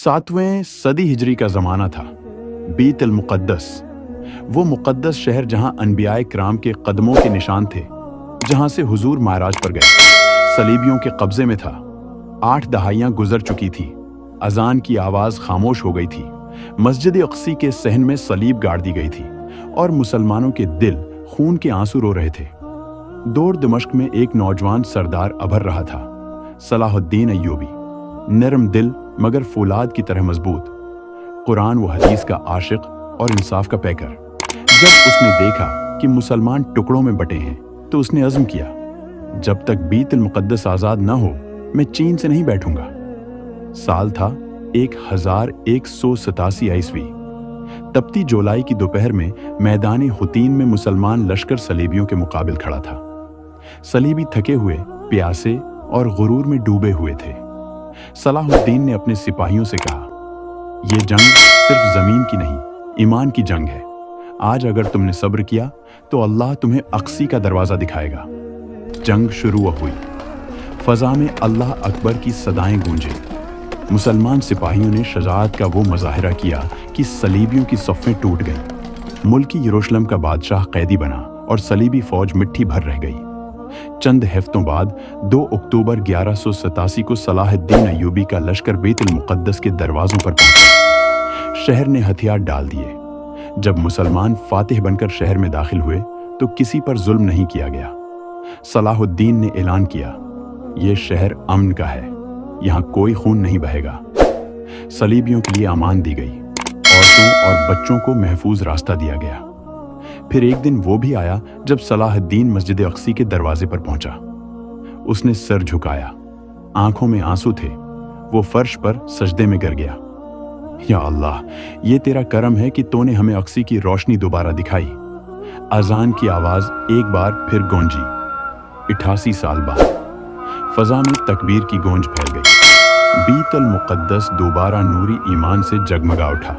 7वें सदी हिजरी का ज़माना था। बीत अल मुक़द्दस, वो मुक़द्दस शहर जहाँ अनबियाए किराम के कदमों के निशान थे, जहाँ से हुजूर माराज पर गए, सलीबियों के कब्ज़े में था। 8 दहाइयाँ गुजर चुकी थी। अजान की आवाज़ खामोश हो गई थी। मस्जिद अक्सी के सहन में सलीब गाड़ दी गई थी और मुसलमानों के दिल खून के आंसू रो रहे थे। दूर दमिश्क में एक नौजवान सरदार अभर रहा था, सलाहुद्दीन अय्यूबी। नरम दिल मगर फौलाद की तरह मजबूत, कुरान व हदीस का आशिक और इंसाफ का पैकर। जब उसने देखा कि मुसलमान टुकड़ों में बटे हैं तो उसने अज़्म किया, जब तक बीत अल मुक़द्दस आज़ाद न हो मैं चीन से नहीं बैठूंगा। साल था 1187 ईस्वी। तपती जुलाई की दोपहर में मैदान हुतीन में मुसलमान लश्कर सलीबियों के मुकाबिल खड़ा था। सलीबी थके हुए, प्यासे और गुरूर में डूबे हुए थे। सलाहुद्दीन ने अपने सिपाहियों से कहा, यह जंग सिर्फ जमीन की नहीं, ईमान की जंग है। आज अगर तुमने सब्र किया तो अल्लाह तुम्हें अक्सी का दरवाजा दिखाएगा। जंग शुरू हुई। फजा में अल्लाह अकबर की सदाएं गूंजी। मुसलमान सिपाहियों ने शजाअत का वो मुजाहिरा किया कि सलीबियों की सफ़ें टूट गईं। मुल्की यरूशलेम का बादशाह कैदी बना और सलीबी फौज मिट्टी भर रह गई। चंद हफ्तों बाद 2 अक्टूबर 1187 को सलाहुद्दीन अय्यूबी का लश्कर बीत अल मुक़द्दस के दरवाजों पर पहुंचा। शहर ने हथियार डाल दिए। जब मुसलमान फातिह बनकर शहर में दाखिल हुए तो किसी पर जुल्म नहीं किया गया। सलाहुद्दीन ने ऐलान किया, यह शहर अमन का है, यहाँ कोई खून नहीं बहेगा। सलीबियों के लिए अमान दी गई। औरतों और बच्चों को महफूज रास्ता दिया गया। फिर एक दिन वो भी आया जब सलाहुद्दीन मस्जिद अक्सी के दरवाजे पर पहुंचा। उसने सर झुकाया, आंखों में आंसू थे। वो फर्श पर सजदे में गिर गया। या अल्लाह, ये तेरा करम है कि तूने हमें अक्सी की रोशनी दोबारा दिखाई। अजान की आवाज एक बार फिर गूंजी। 88 साल बाद फजा में तकबीर की गूंज फैल गई। बीत अल मुक़द्दस दोबारा नूरी ईमान से जगमगा उठा।